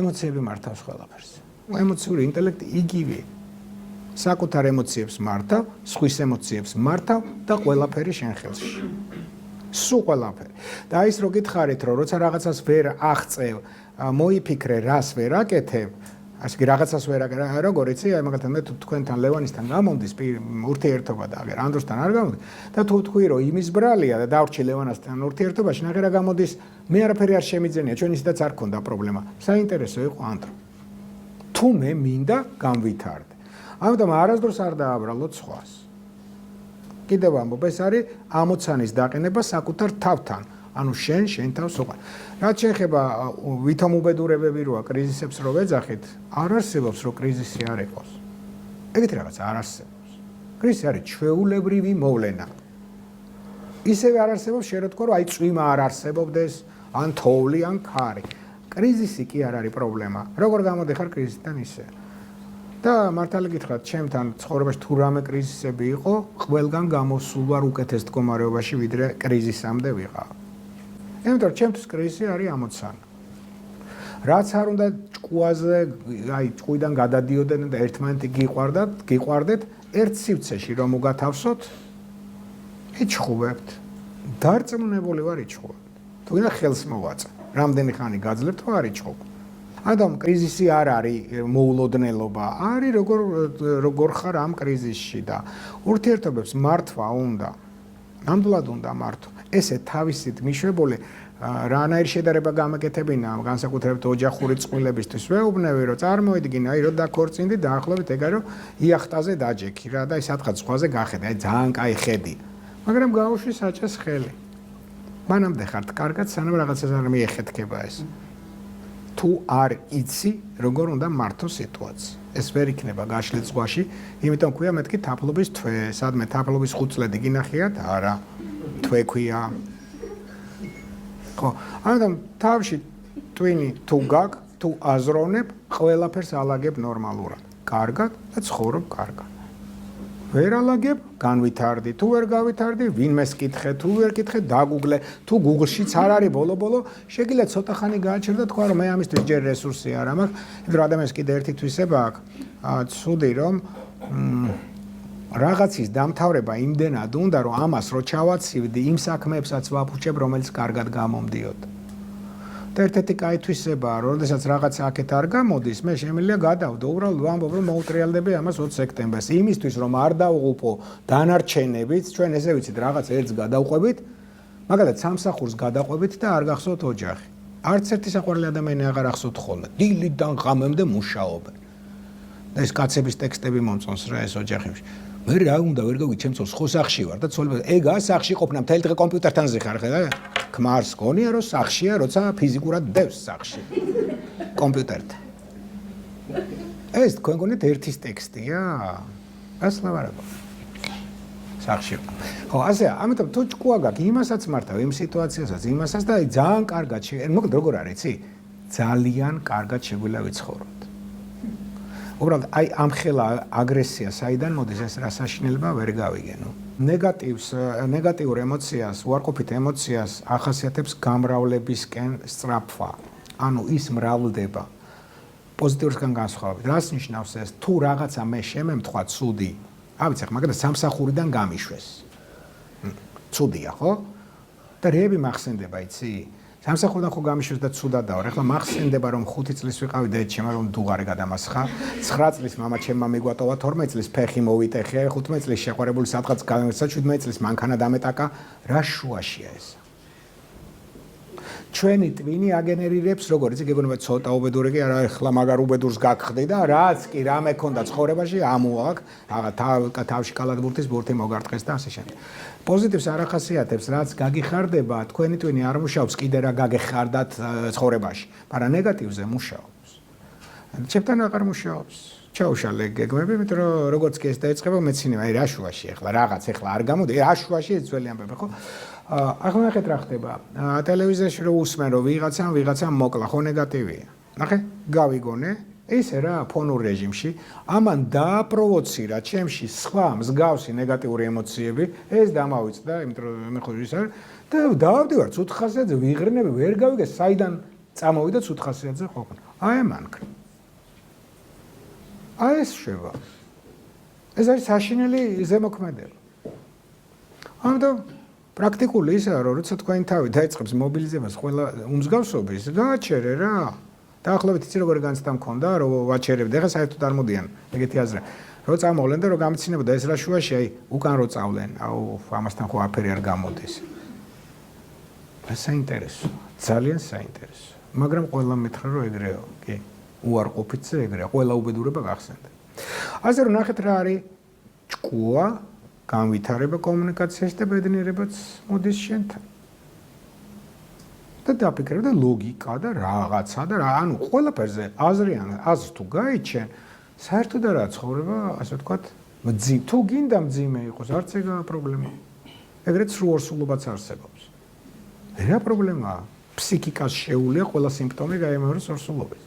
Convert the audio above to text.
ემოციები მართავს ყველაფერს. ემოციური ინტელექტი იგივე. საკუთარ ემოციებს მართავ, სხვის ემოციებს მართავ და ყველაფერი შენ ხელში. სულ ყველაფერი. და ის რო გითხარით, რომ როცა რაღაცას ვერ აღწევ, მოიფიქრე, რას ვერ აკეთებ, ასე კი რაღაცას ვერ აკეთებ, როგორ იცი, აი მაგალითად მე თქვენთან ლევანისთან გამომდის ურთიერთობა და აგერ ანდროსთან არ გამოდის და თუ თქვი რომ იმის ბრალია და დავრჩი ლევანასთან ურთიერთობაში, ნახე რა გამოდის, მე არაფერი არ შემიძენია, ჩვენ ისედაც არ ქონდა პრობლემა. საინტერესო იყო ანდრო. თუ მე მინდა გამვითარდე. ამიტომ არასდროს არ დააბრალოთ სხვას. კიდევ ამბობ, ეს არის ამოცანის დაყენება საკუთარ თავთან. ანუ შენ თავს უყარ. რაც შეეხება ვითომ უბედურებები როა კრიზისებს რო ვეძახით, არ არსებობს რომ კრიზისი არ იყოს. ეგეთი რაღაც არ არსებობს. კრიზისი არის ჩვეულებრივი მოვლენა. ისევ არ არსებობს შენ რო თქვა რომ აი წვიმა არ არსებობდეს, ან თოვლი, ან ქარი. კრიზისი კი არ არის პრობლემა. როგორ გამოდიხარ კრიზისიდან ისე. და მართალი გითხრათ, ჩემთან ცხოვრებაში თუ რამე კრიზისები იყო, ყველგან გამოსულ ვარ უკეთეს მდგომარეობაში, ვიდრე კრიზისამდე ვიყავ. იმიტომ რომ ჩემთვის კრიზისი არის ამოცანა. რაც არ უნდა ჭკუაზე, აი ჭკუიდან გადადიოდნენ და ერთმანეთი გიყვარდეთ, ერთ სივრცეში რომ უგათავსოთ, იჩხუბებთ. დარწმუნებული ვარ იჩხუბებთ. თუ გინდა ხელს მოვაწე. რამდენი ხანი გაძლევთ, თუ არ იჩხუბ. ანუ კრიზისი არ არის მოულოდნელობა, არის როგორ ხარ ამ კრიზისში და ურთიერთობებს მართვა უნდა. ნამდვილად უნდა მართვა. ესე თავისით მიშვებული რანაირ შედარება გამეკეთებინა განსაკუთრებით ოჯახური წყვილებისთვის ვეუბნები რომ წარმოიდგინე აი რომ დაქორწინდი დაახლოებით ეგ არის რომ იახტაზე დაჯექი რა და სადღაც ზღვაზე გახედე აი ძალიან კაი ხედი მაგრამ გაუშვი საჭეს ხელი მანამდე ხართ კარგად სანამ რაღაცას არ მიეხეთქება ეს თუ არ იცი როგორ უნდა მართო სიტუაცია ეს ვერ იქნება გაშლილ ზღვაში იმიტომ ქვია მეთქი თაფლობის თვე სადმე თაფლობის 5 წლები გინახიათ არა თვე ქვია ხო ამიტომ თავში twini თუ გაკ თუ აზროვნებ ყველაფერს ალაგებ ნორმალურად კარგად და ცხოვრობ კარგად ვერ ალაგებ განვითარდი თუ ვერ გავითარდი ვინმეს კითხე თუ ვერ კითხე დაგუგლე თუ Google-შიც არ არის ბოლო-ბოლო შეგიძლია ცოტა ხანი გააჩერდა თქვა რომ მე ამისთვის ჯერ რესურსი არ მაქვს იმიტომ რომ ადამიანს კიდე ერთი თვისება აქვს ცუდი რომ რაღაცის დამთავრება იმდენად უნდა რომ ამას რო ჩავაცივდი იმ საქმეებსაც ვაფუჭებ რომელიც კარგად გამომდიოდ და ერთ-ერთი კაი თვისებაა რომ როდესაც რაღაც აქეთ არ გამოდის მე შემიძლია გადავდო უბრალოდ ვამბობ რომ მოუტრიალდები ამას 20 სექტემბერს იმისთვის რომ არ დავღუპო დანარჩენებით ჩვენ ესე ვიცით რაღაც ერთს გადავყვებით მაგალითად სამსახურს გადავყვებით და არ გახსოვთ ოჯახი არც ერთი საყვარელი ადამიანი აღარ ახსოვთ ხოლმე დილიდან ღამემდე მუშაობენ და ეს კაცების ტექსტები მომწონს რა ეს ოჯახებში მე რა უნდა ვერ გავიგე ჩემ ცოლს ხო სახში ვარ და ცოლი ეგა სახში ყოფნა მთელი დღე კომპიუტერთან ზიხარ ხედა ქმარს გონია რომ სახშია როცა ფიზიკურად დევს სახში კომპიუტერთან ეს თქვენ გონით ერთის ტექსტია რას ლაპარაკობ სახში ხო ასე ამიტომ თუ ჭკუა გაქვს იმასაც მართავ იმ სიტუაციასაც იმასაც და ძალიან კარგად მოკლედ როგორ არის იცი ძალიან კარგად შეგვიძლია ვიცხოვროთ უბრალოდ აი ამ ხელა აგრესია საიდან მოდის ეს რა საშინელება ვერ გავიგენო ნეგატიურ ემოციას უარყოფით ემოციას ახასიათებს გამრავლებისკენ სწრაფვა ანუ ის მრავლდება პოზიტიურისგან განსხვავებით რას ნიშნავს ეს თუ რაღაცა მე შემემთხვა ცუდი ავიცი ხა მაგალითად სამსახურიდან გამიშვეს ცუდია ხო და რეები მახსენდება იცი სამსახურიდან ხო გამიშვეს და ცუდად დავარ. ეხლა მახსენდება რომ 5 წლის ვიყავი და ეჩემა რომ დუღარი გადამასხა. 9 წლის მამა ჩემმა მიგვატოვა 12 წლის ფეხი მოვიტეხე, 15 წლის შეყვარებული სადღაც გამეცა, 17 წლის მანქანა დამეტაკა. რა შუაშია ეს? ჩვენი twini აგენერირებს როგორ იცი გეგონება ცოტა უბედური კი არა ეხლა მაგარ უბედურს გაგხდი და რაც კი რამე ქონდა ცხოვრებაში ამოაკ აღა თავში კალათბურთის ბურთი მოგარტყეს და ასე შემდეგ. პოზიტივს არ ახასიათებს რაც გაგიხარდება თქვენი twini არ მუშაობს კიდე რა გაგეხარდათ ცხოვრებაში, მაგრამ ნეგატივზე მუშაობს. ჩემთან აღარ მუშაობს. ჩაუშალე გეგმები, იმიტომ რომ როგორც კი ეს დაიწყება მეცინება, აი რა შუაში ეხლა რაღაც ეხლა არ გამოდი, რა შუაში ეს ძველი ამბები ხო? ახლა ნახეთ რა ხდება. ტელევიზიაში რო უსმენ რომ ვიღაცამ მოკლა, ხო ნეგატივია. ნახე, გავიგონე, ესე რა ფონურ რეჟიმში, ამან დააპროვოცირა ჩემში სხვა მსგავსი ნეგატიური ემოციები, ეს დამავიწდა, იმიტომ რომ მე ხო ის არ და დავდივარ 5 ხასიათზე ვიღრნები, ვერ გავიგე საიდან წამოვიდა 5 ხასიათზე ხო. აი მანქრა. აი ეს შევა. ეს არის საშინელი ზემოქმედება. ამიტომ პრაქტიკული ისაა, რომ როცა თქვენი თავი დაიწყებს მობილიზებას ყველა უმსგავსობის, გააჩერე რა. დაახლოებით იცი როგორი განცდა მქონდა, რომ ვაჩერებდი. ეხლა საერთოდ არ მოდიან ეგეთი აზრი. რო წამოვლენ და რო გამიცინებოდა ეს რა შუაში, აი, უკან რო წავლენ, აუ, ამასთან ხო აფერი არ გამოდის. ეს საინტერესო, ძალიან საინტერესო. მაგრამ ყველა მითხრა რომ ეგრეო, კი. უარყოფით ზე ეგრეა, ყველა უბედურება გახსენდა. ასე რომ ნახეთ რა არის ჭკუა, განვითარება კომუნიკაციაში და ბედნიერებაც მოდის შენთან. და დაფიქრებ და ლოგიკა და რაღაცა და ანუ ყველაფერზე აზრს თუ გაიჩენ, საერთოდ არა ცხოვრება, ასე ვთქვათ, თუ გინდა მძიმე იყოს, არც ეგაა პრობლემა. ეგრეთ სრულსულობაც არსებობს. რა პრობლემაა? ფსიქიკას შეუულია ყველა სიმპტომი გაიმეოროს სრულსულობის.